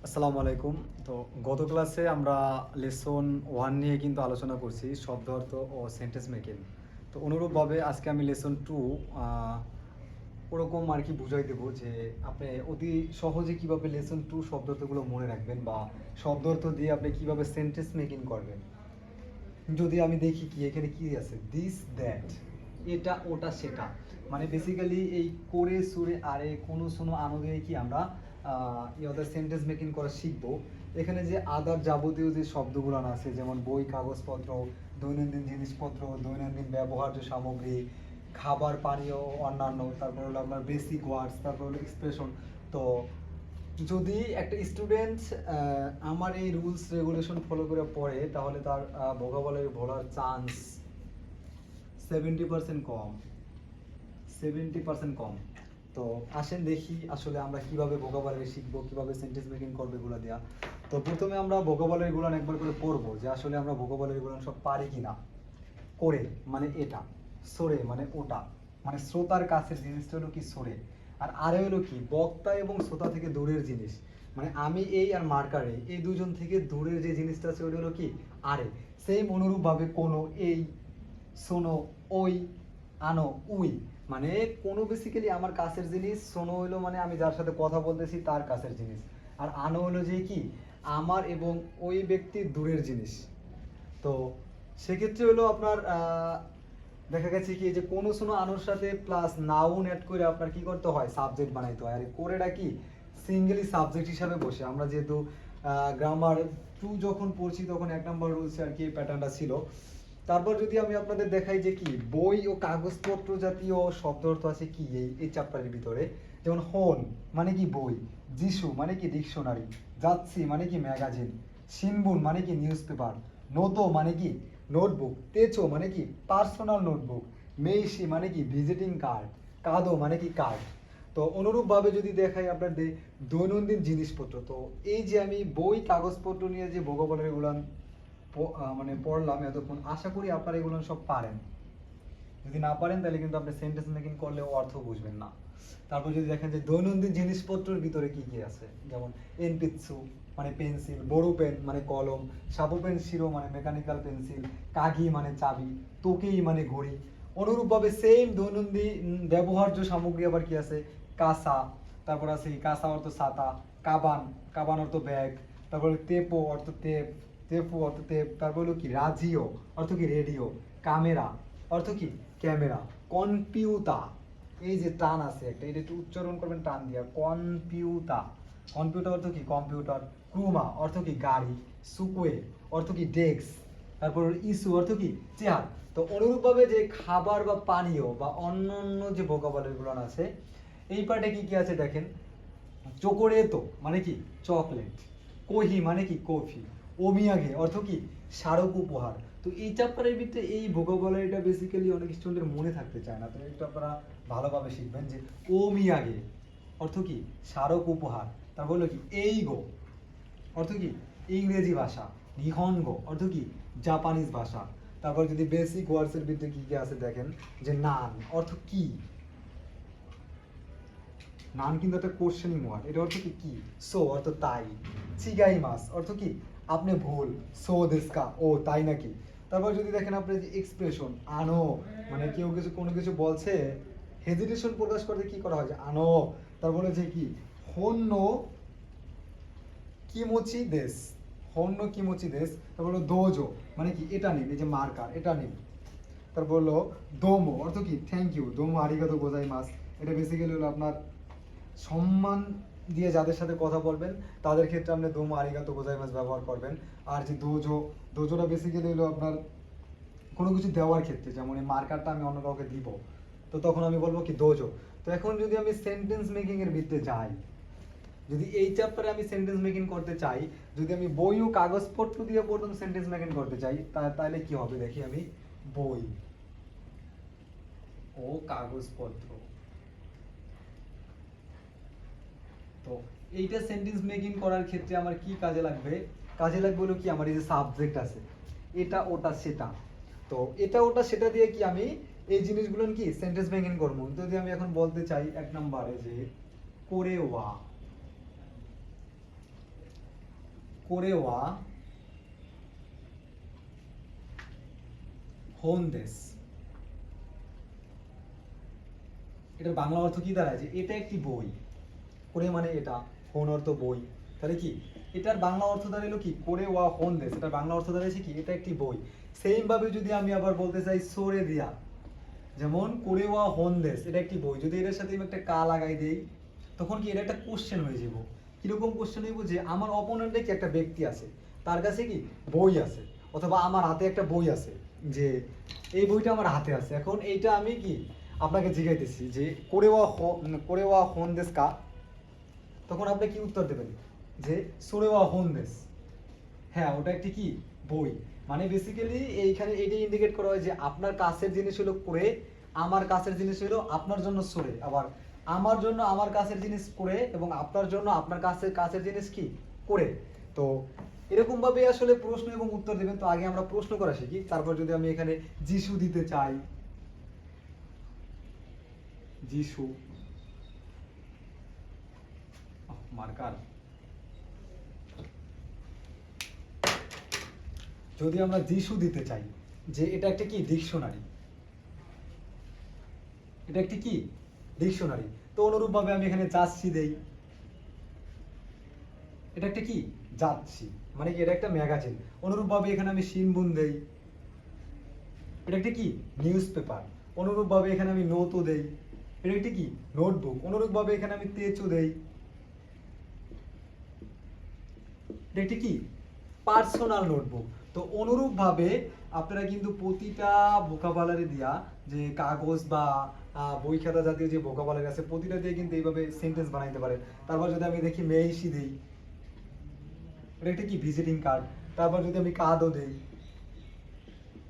আসসালামু আলাইকুম। তো গত ক্লাসে আমরা লেসন 1 নিয়ে কিন্তু আলোচনা করছি শব্দ অর্থ ও সেন্টেন্স মেকিং। তো অনুরূপভাবে আজকে আমি লেসন 2 ওরকম আর কি বুঝাই দেবো যে আপনি অতি সহজে কিভাবে লেসন 2 শব্দ অর্থগুলো মনে রাখবেন বা শব্দ অর্থ দিয়ে আপনি কিভাবে সেন্টেন্স মেকিং করবেন। যদি আমি দেখি কি এখানে কি আছে দিস দ্যাট, এটা ওটা সেটা, মানে বেসিক্যালি এই করে সুরে আরে কোনো শোনো আনন্দে কি আমরা ইয়াদের সেন্টেন্স মেকিং করা শিখবো। এখানে যে আদার যাবতীয় যে শব্দগুলো আছে যেমন বই কাগজপত্র, দৈনন্দিন জিনিসপত্র, দৈনন্দিন ব্যবহার্য সামগ্রী, খাবার পানীয় অন্যান্য, তারপর হলো আপনার বেসিক ওয়ার্ডস, তারপর হলো এক্সপ্রেশন। তো যদি একটা স্টুডেন্ট আমার এই রুলস রেগুলেশন ফলো করে পড়ে তাহলে তার ভোকাবুলারি ভোলার চান্স 70% কম, 70% কম। তো আসেন দেখি আসলে আমরা কিভাবে ভোকাবুলারি শিখবো, কিভাবে সেন্টেন্স মেকিং করবে এগুলো দেওয়া। তো প্রথমে আমরা ভোকাবুলারি গুলো একবার করে পড়বো যে আসলে আমরা ভোকাবুলারি গুলো সব পারি কিনা। করে মানে এটা, সরে মানে ওটা, মানে শ্রোতার কাছের জিনিসটা হলো কি সরে, আর আরে হলো কি বক্তা এবং শ্রোতা থেকে দূরের জিনিস, মানে আমি এই আর মার্কারে এই দুজন থেকে দূরের যে জিনিসটা আছে ওটা হলো কি আরে। সেই অনুরূপভাবে কোনো, এই, শোনো, ওই, আনো, উই, মানে কোনো বেসিক্যালি আমার কাছের জিনিস, শোনো হলো মানে আমি যার সাথে কথা বলতেছি তার কাছের জিনিস, আর আনো হলো যে কি আমার এবং ওই ব্যক্তির দূরের জিনিস। তো সেক্ষেত্রে হলো আপনার দেখা গেছে কি যে কোনো শোনো আনোর সাথে প্লাস নাউন অ্যাড করে আপনার কি করতে হয় সাবজেক্ট বানাইতে হয়, আর কোরেটা কি সিঙ্গেলি সাবজেক্ট হিসাবে বসে। আমরা যেহেতু গ্রামার 2 যখন পড়ছি তখন 1 নম্বর রুলসে আর কি এই প্যাটার্নটা ছিল। তারপর যদি আমি আপনাদের দেখাই যে কি বই ও কাগজপত্র জাতীয় শব্দ অর্থ আছে কি এই চ্যাপ্টারের ভিতরে, যেমন হোন মানে কি বই, যিশু মানে কি ডিকশনারি, যাচ্ছি মানে কি ম্যাগাজিন, সিনবুন মানে কি নিউজ পেপার, নোতো মানে কি নোটবুক, তেচো মানে কি পার্সোনাল নোটবুক, মেইশি মানে কি ভিজিটিং কার্ড, কাদো মানে কি কার্ড। তো অনুরূপভাবে যদি দেখাই আপনাদের দৈনন্দিন জিনিসপত্র, তো এই যে আমি বই কাগজপত্র নিয়ে যে ভোকাবুলারিগুলো মানে পড়লাম এতক্ষণ, আশা করি আপনারা এগুলো সব পারেন। যদি না পারেন তাহলে কিন্তু আপনি সেন্টেন্স মেকিং করলেও অর্থ বুঝবেন না। তারপর যদি দেখেন যে দৈনন্দিন জিনিসপত্রের ভিতরে কি কি আছে, যেমন এনপিৎসু মানে পেন্সিল, বড় পেন মানে কলম, সাবু পেন শিরো মানে মেকানিক্যাল পেন্সিল, কাগি মানে চাবি, তোকেই মানে ঘড়ি। অনুরূপভাবে সেম দৈনন্দিন ব্যবহার্য সামগ্রী আবার কি আছে কাঁসা, তারপর আছে কাঁসা অর্থ ছাতা, কাবান, কাবান অর্থ ব্যাগ, তারপরে তেপো অর্থ তেপ, তেপু অর্থ তেপ, তারপর হলো কি রাজিও অর্থ কি রেডিও, ক্যামেরা অর্থ কি ক্যামেরা, কম্পিউটার, এই যে টান আছে একটা, এটা একটু উচ্চারণ করবেন টান দিয়া, কম্পিউটার, কম্পিউটার অর্থ কি কম্পিউটার, ক্রুমা অর্থ কি গাড়ি, সুকুয়ে অর্থ কি ডেস্ক, তারপর ইস্যু অর্থ কি চেয়ার। তো অনুরূপভাবে যে খাবার বা পানীয় বা অন্যান্য যে ভোকাবুলারিগুলো আছে এই পার্টে কি কি আছে দেখেন। চোকোরেতো মানে কি চকলেট, কোহি মানে কি কফি, ওমিয়াগে অর্থ কি স্মারক উপহার। তো এই চ্যাপ্টারের ভিতরে এই ভোকাবুলারিটা বেসিক্যালি অনেক স্টুডেন্টের মনে থাকতে চায় না, তো একটু আপনারা ভালোভাবে শিখবেন যে ওমিয়াগে অর্থ কি স্মারক উপহার, তারপর হলো কি এইগো অর্থ কি ইংরেজি ভাষা, নিহনগো অর্থ কি জাপানিজ ভাষা। তারপর যদি বেসিক ওয়ার্ডসের ভিতরে কি কি আছে দেখেন, যে নান অর্থ কি, নান কিন্তু একটা কোশ্চেনিং ওয়ার্ড, এটা অর্থ কি কি, সো অর্থ তাই, চিগাই মাস অর্থ কি আপনি ভুল, সো দেশকা ও তাই নাকি। তারপর যদি দেখেন আপনি যে এক্সপ্রেশন আনো, মানে কেউ কিছু কোনো কিছু বলছে হেজিটেশন প্রকাশ করতে কি করা হয় যে আনো। তারপর হচ্ছে কি হন্য কিমোচি দেশ, হন্য কিমোচি দেশ। তারপর হলো দোজো মানে কি এটা নিন, এই যে মার্কার এটা নিন। তারপর হলো দোমো অর্থ কি থ্যাংক ইউ, দোমো আরিগাতো গোজাইমাস, এটা বেসিক্যালি হলো আপনার সম্মান দিয়ে যাদের সাথে কথা বলবেন তাদের ক্ষেত্রে আপনি দোমো আরিগাতো গোজাইমাস ব্যবহার করবেন। আর যে দোজো, দোজোটা বেসিক্যালি হলো আপনার কোনো কিছু দেওয়ার ক্ষেত্রে, যেমন এই মার্কারটা আমি অন্য কাউকে দিব তো তখন আমি বলবো কি দোজো। তো এখন যদি আমি সেন্টেন্স মেকিং এর ভিতরে যাই, যদি এই চ্যাপ্টারে আমি সেন্টেন্স মেকিং করতে চাই, যদি আমি বই ও কাগজপত্র দিয়ে প্রথম সেন্টেন্স মেকিং করতে চাই তাহলে কি হবে দেখি আমি, বই ও কাগজপত্র। তো এইটা সেন্টেন্স মেকিং করার ক্ষেত্রে আমার কি কাজে লাগবে, কাজে লাগবে হলো কি আমার এই যে সাবজেক্ট আছে এটা ওটা সেটা। তো এটা ওটা সেটা দিয়ে কি আমি এই জিনিসগুলো কি সেন্টেন্স মেকিং করবো। যদি আমি এখন বলতে চাই 1 নম্বরে যে করে ওয়া, কোরেওয়া হোনদেস, এটার বাংলা অর্থ কি দাঁড়ায় যে এটা একটি বই, কোরে মানে এটা, হোন অর্থ বই, তাহলে কি এটার বাংলা অর্থ দাঁড়ালো কি কোরেওয়া হোনদেস, এটার বাংলা অর্থ দাঁড়াচ্ছে কি এটা একটি বই। সেম ভাবে যদি আমি আবার বলতে চাই সোরে দিয়া, যেমন কোরেওয়া হোনদেস এটা একটি বই, যদি এটার সাথে আমি একটা কা লাগাই দেই তখন কি এটা একটা কোশ্চেন হয়ে যাব। কিরকম কোশ্চেন হইব যে আমার অপোনেন্টে কি একটা ব্যক্তি আছে, তার কাছে কি বই আছে, অথবা আমার হাতে একটা বই আছে, যে এই বইটা আমার হাতে আছে, এখন এইটা আমি কি আপনাকে জিজ্ঞাইতেছি যে কোরেওয়া হোনদেস কা, তখন আপনি কি উত্তর দেবেন যে সোরেওয়া হোনদেস, হ্যাঁ ওটা একটি কি বই। মানে বেসিক্যালি এইখানে এটাই ইন্ডিকেট করা হয় যে আপনার কাছের জিনিস হলো করে, আমার কাছের জিনিস হলো আপনার জন্য সরে, আবার আমার জন্য আমার কাছের জিনিস করে, এবং আপনার জন্য আপনার কাছের কাছের জিনিস কি করে। তো এরকম ভাবে আসলে প্রশ্ন এবং উত্তর দেবেন। তো আগে আমরা প্রশ্ন করা শিখি, তারপর যদি আমি এখানে যিশু দিতে চাই, যিশু মার্কার, যদি আমরা যিশু দিতে চাই যে এটা একটা কি ডিকশনারি, এটা একটি কি ডিকশনারি, তো অনুরূপ ভাবে আমি এখানে যাচ্ছি দেই, এটা একটা কি যাচ্ছি, মানে কি এটা একটা ম্যাগাজিন। অনুরূপ ভাবে এখানে আমি শিনবুন দেই, এটা একটা কি নিউজ পেপার। অনুরূপ ভাবে এখানে আমি নোটও দেই, এটা একটা কি নোটবুক। অনুরূপ ভাবে এখানে আমি তেচও দেই, এটা একটি কি পার্সোনাল নোটবুক। তো অনুরূপ ভাবে আপনারা কিন্তু প্রতিটা ভোকাবুলারি দিয়া, যে কাগজ বা বই খাতা জাতীয় যে ভোকাবুলারি আছে প্রতিটা দিয়ে কিন্তু এইভাবে সেন্টেন্স বানাইতে পারেন। তারপর যদি আমি দেখি মেইশি দেই, এটা একটা কি ভিজিটিং কার্ড। তারপর যদি আমি কাদও দেই,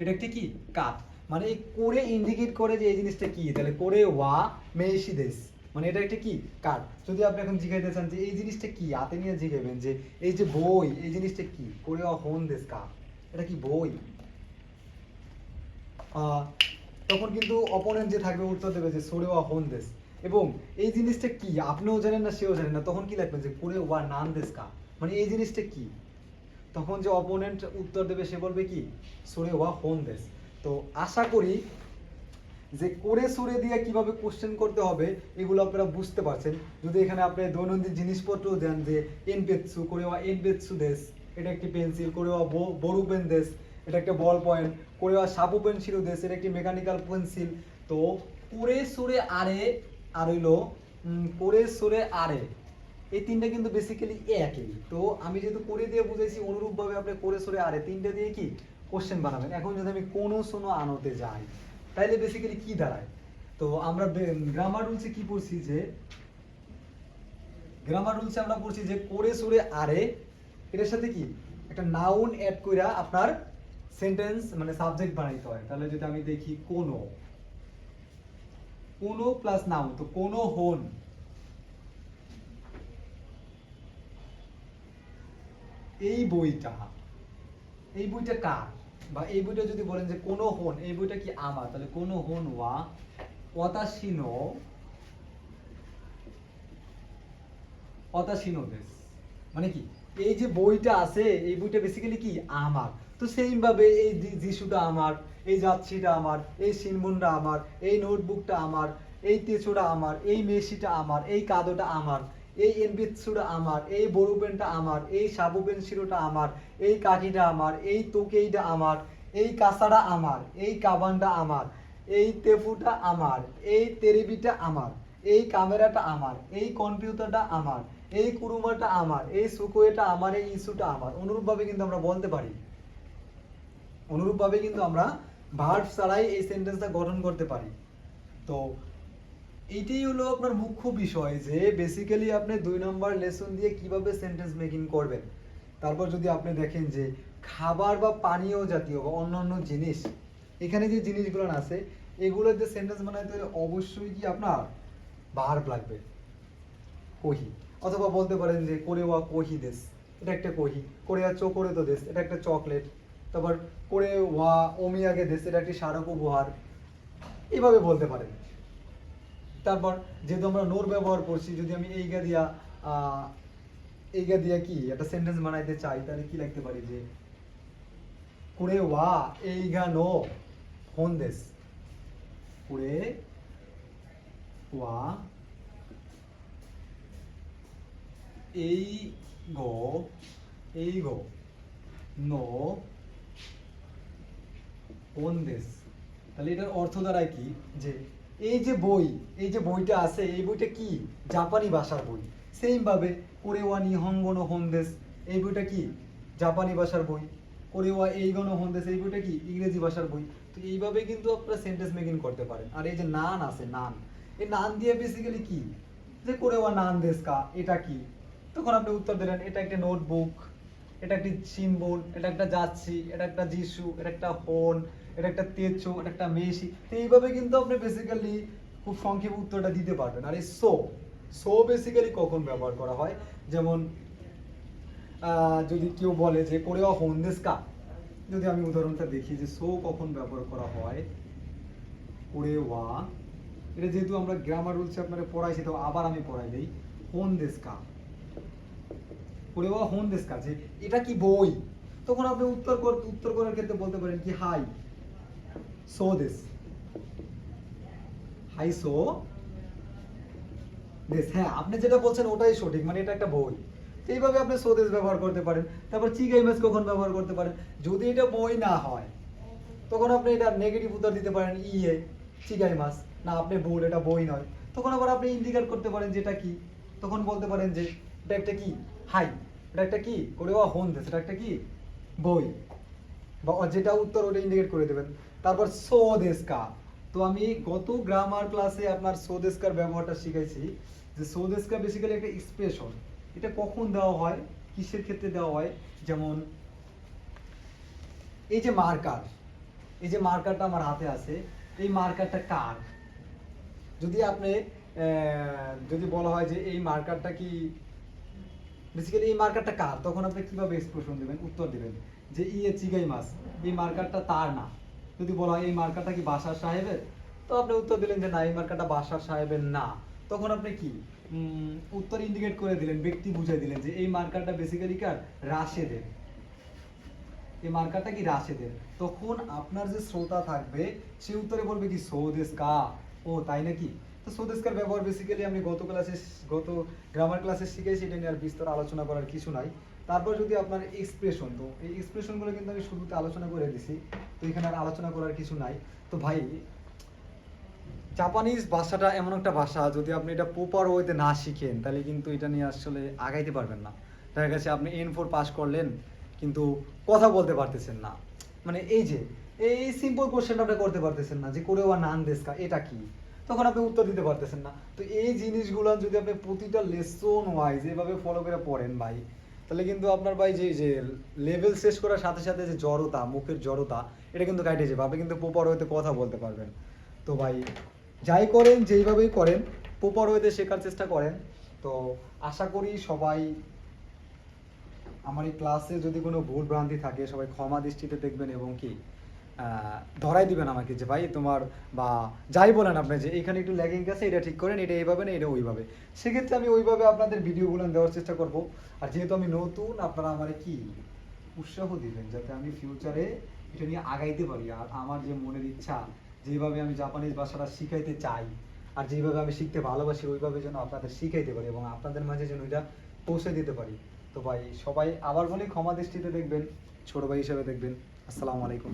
এটা একটা কি কাত, মানে এই করে ইন্ডিকেট করে যে এই জিনিসটা কি, তাহলে করে ওয়া মেইশি দেস, মানে এটা একটা কি কার্ড। যদি আপনি এখন জিজ্ঞাসা চান যে এই জিনিসটা কি, হাতে নিয়ে জিজ্ঞাসবেন যে এই যে বই, এই জিনিসটা কি, করে ওয়া হোন দেস কা, এটা কি বই। তখন কিন্তু অপোনেন্ট যে থাকবে উত্তর দেবে যে সোরে ওয়া হোন দেস, এবং এই জিনিসটা কি আপনিও জানেন না সেও জানেন না, তখন কি লিখবেন যে করে ওয়া নাম দেস কা, মানে এই জিনিসটা কি। তখন যে অপোনেন্ট উত্তর দেবে সে বলবে কি সোরে ওয়া হোন দেস। তো আশা করি যে করে সুরে দিয়ে কিভাবে কোশ্চেন করতে হবে এগুলো আপনারা বুঝতে পারছেন। যদি এখানে আপনি দৈনন্দিন জিনিসপত্র দেন যে এনপেৎসু করে ওয়া এনপেৎসু দেশ, এটা একটি পেন্সিল, করে ওয়া বড়ু পেন দেশ, এটা একটা বল পয়েন্ট, করে ওয়া সাবু পেন্সিল দেশ, এটা একটি মেকানিক্যাল পেন্সিল। তো করে সুরে আরে আর হইলো করে সুরে আরে, এই তিনটা কিন্তু বেসিক্যালি একই। তো আমি যেহেতু করে দিয়ে বুঝাইছি, অনুরূপভাবে আপনি করে সুরে আরে তিনটা দিয়ে কি কোশ্চেন বানাবেন। এখন যদি আমি কোনো শোনো আনোতে যাই তাইলে বেসিক্যালি কি দাঁড়ায়, তো আমরা গ্রামার রুলসে কি পড়ছি যে গ্রামার রুলসে আমরা পড়ছি যে করে সুরে আরে এটার সাথে কি একটা নাউন অ্যাড কইরা আপনার সেন্টেন্স মানে সাবজেক্ট বানাইতে হয়। তাহলে যদি আমি দেখি কোনো, কোনো প্লাস নাউন, তো কোনো হন, এই বইটা, এই বইটা কার, বা এই বইটা যদি বলেন যে কোনো হন, এই বইটা কি আমার, তাহলে কোনো হন ওয়া ওয়াতাশিনো ওয়াতাশিনো দেস, মানে কি এই যে বইটা আছে এই বইটা বেসিক্যালি কি আমার। তো সেম ভাবে এই যিশুটা আমার, এই যাচ্ছিটা আমার, এই সিনবুনটা আমার, এই নোটবুকটা আমার, এই তেছুটা আমার, এই মেশিটা আমার, এই কাদোটা আমার, এই এনবিৎসুটা আমার, এই বড়ু পেনটা আমার, এই সাবু পেন্সিলটা আমার, এই কাঠিটা আমার, এই তোকেইটা আমার, এই কাঁসাটা আমার, এই কাবানটা আমার, এই তেফুটা আমার, এই তেরেবিটা আমার, এই ক্যামেরাটা আমার, এই কম্পিউটারটা আমার, এই কুরুমাটা আমার, এই সুকোয়েটা আমার, এই ইস্যুটা আমার। অনুরূপভাবে কিন্তু আমরা বলতে পারি, অনুরূপভাবে কিন্তু আমরা ভার্ব ছাড়াই এই সেন্টেন্সটা গঠন করতে পারি। তো এইটাই হলো আপনার মুখ্য বিষয় যে বেসিক্যালি আপনি 2 নম্বর লেসন দিয়ে কিভাবে সেন্টেন্স মেকিং করবেন। তারপর যদি আপনি দেখেন যে খাবার বা পানীয় জাতীয় বা অন্যান্য জিনিস, এখানে যে জিনিসগুলো আছে এগুলোর যে সেন্টেন্স বানাইতে হলে অবশ্যই কি আপনার ভার্ব লাগবে, কহি। অথবা বলতে পারেন যে কোরেওয়া কহি দেশ, এটা একটা কহি। কোরেয়া চোকরে তো দেশ, এটা একটা চকলেট। তারপর করে ওয়া ওমিয়াগে দেশ, এটা একটি স্মারক উপহার, এইভাবে বলতে পারেন। তারপর যেহেতু আমরা নোর ব্যবহার করছি, যদি আমি এই গা দিয়া এইগা দিয়া কি একটা সেন্টেন্স বানাইতে চাই, তাহলে কি লিখতে পারি যে কুরে ওয়া এইগা নো হোন্দেস, কুরে ওয়া এই গো নো হোন্দেস। তাহলে এটার অর্থ দাঁড়ায় কি যে এই যে বইটা আছে, এই বইটা কি জাপানি ভাষার বই। সেম ভাবে কোরেওয়া নিহঙ্গো নো হোন্দেস, এই বইটা কি জাপানি ভাষার বই। কোরেওয়া এইগো নো হোন্দেস, এই বইটা কি ইংরেজি ভাষার বই। তো এইভাবে কিন্তু আপনারা সেন্টেন্স মেকিং করতে পারেন। আর এই যে নান আছে, নান, এই নান দিয়ে বেসিক্যালি কি যে কোরেওয়া নান দেস কা, এটা কি, তখন আপনি উত্তর দিলেন এটা একটা নোটবুক, এটা একটি সিম্বল, এটা একটা যাচ্ছি, এটা একটা যিশু, এটা একটা হন, এটা একটা তেচো, এটা একটা মেশি। তো এইভাবে কিন্তু আপনি বেসিক্যালি খুব সংক্ষেপে উত্তরটা দিতে পারবেন। আর এই সো বেসিক্যালি কখন ব্যবহার করা হয়, যেমন যদি কেউ বলে যে কোরেওয়া হোন্দেস কা, যদি আমি উদাহরণটা দেখি যে সো কখন ব্যবহার করা হয়, কোরেওয়া, এটা যেহেতু আমরা গ্রামার রুলসে আপনারা পড়াইছি তো আবার আমি পড়াই দেই, হোন্দেস কা, কোরেওয়া হোন্দেস কা, যে এটা কি বই, তখন আপনি উত্তর করার ক্ষেত্রে বলতে পারেন কি হাই সো দেস, হাই সো দেস। হ্যাঁ, আপনি যেটা বলছেন ওটাই সঠিক, মানে এটা একটা বই। তো এইভাবে আপনি সো দেস ব্যবহার করতে পারেন। তারপর চিগাইমাস কখন ব্যবহার করতে পারেন, যদি এটা বই না হয় তখন আপনি এটা নেগেটিভ উত্তর দিতে পারেন ইয়ে চিগাইমাস, না আপনি ভুল, এটা বই নয়। তখন আবার আপনি ইন্ডিকেট করতে পারেন যেটা কি, তখন বলতে পারেন যে এটা একটা কি হাই, এটা একটা কি কোরেওয়া হোন্দেস, এটা একটা কি বই, বা যেটা উত্তর ওটা ইন্ডিকেট করে দেবেন। তারপর সো দেস কা, তো আমি গত গ্রামার ক্লাসে আপনার সো দেস কার ব্যবহারটা শিখাইছি যে সো দেস কা বেসিক্যালি একটা এক্সপ্রেশন। এটা কখন দেওয়া হয়, কিসের ক্ষেত্রে দেওয়া হয়, যেমন এই যে মার্কার, এই যে মার্কারটা আমার হাতে আছে, এই মার্কারটা কার, যদি আপনি যদি বলা হয় যে এই মার্কারটা কি বেসিক্যালি এই মার্কারটা কার, তখন আপনি কিভাবে এক্সপ্রেশন দেবেন, উত্তর দিবেন যে ইয়ে চিগাই মাস, এই মার্কারটা তার না। যদি বলা হয় এই মার্কারটা কি বাসার সাহেবের, তো আপনি উত্তর দিলেন যে না এই মার্কারটা বাসার সাহেবের না, তখন আপনি কি উত্তর ইন্ডিকেট করে দিলেন, ব্যক্তি বুঝাই দিলেন যে এই মার্কারটা বেসিক্যালি কার, রাশেদের, এই মার্কারটা কি রাশেদের। তখন আপনার যে শ্রোতা থাকবে সে উত্তরে বলবে কি সৌদেশ কা, ও তাই নাকি। তো সৌদেশকার ব্যবহার বেসিক্যালি আমি গত গ্রামার ক্লাসে শিখেছি, এটা নিয়ে আর বিস্তর আলোচনা করার কিছু নাই। তারপর যদি আপনার এক্সপ্রেশন, তো এই এক্সপ্রেশনগুলো কিন্তু আমি শুরুতে আলোচনা করে দিছি, তো এখানে আর আলোচনা করার কিছু নাই। তো ভাই জাপানিজ ভাষাটা এমন একটা ভাষা, যদি আপনি এটা প্রপার ওয়েতে না শিখেন তাহলে কিন্তু এটা নিয়ে আসলে আগাইতে পারবেন না। দেখা গেছে আপনি N4 পাস করলেন কিন্তু কথা বলতে পারতেছেন না, মানে এই যে এই সিম্পল কোশ্চেনটা আপনি করতে পারতেছেন না যে কোরেওয়া নান দেস কা, এটা কি, তখন আপনি উত্তর দিতে পারতেছেন না। তো এই জিনিসগুলো যদি আপনি প্রতিটা লেসন ওয়াইজ এভাবে ফলো করে পড়েন ভাই, তাহলে কিন্তু আপনার ভাই যে লেভেল শেষ করার সাথে সাথে যে জড়তা, মুখের জড়তা, এটা কিন্তু কাটে যাবে, আপনি কিন্তু প্রপার ওয়েতে কথা বলতে পারবেন। তো ভাই যাই করেন, যেইভাবেই করেন প্রপার ওয়েতে শেখার চেষ্টা করেন। তো আশা করি সবাই আমার এই ক্লাসে যদি কোনো ভুল ভ্রান্তি থাকে সবাই ক্ষমা দৃষ্টিতে দেখবেন, এবং কি ধরাই দিবেন আমাকে যে ভাই তোমার, বা যাই বলেন আপনি যে এখানে একটু ল্যাগিং আছে, এটা ঠিক করেন, এটা এইভাবে না এটা ওইভাবে, সেক্ষেত্রে আমি ওইভাবে আপনাদের ভিডিওগুলো দেওয়ার চেষ্টা করব। আর যেহেতু আমি নতুন, আপনারা আমার কি উৎসাহ দিবেন যাতে আমি ফিউচারে এটা নিয়ে আগাইতে পারি। আর আমার যে মনের ইচ্ছা, যেভাবে আমি জাপানিজ ভাষাটা শিখাইতে চাই আর যেভাবে আমি শিখতে ভালোবাসি, ওইভাবে যেন আপনাদের শিখাইতে পারি এবং আপনাদের মাঝে যেন এটা পৌঁছে দিতে পারি। তো ভাই সবাই আবার বলি ক্ষমা দৃষ্টিতে দেখবেন, ছোট ভাই হিসেবে দেখবেন। আসসালামু আলাইকুম।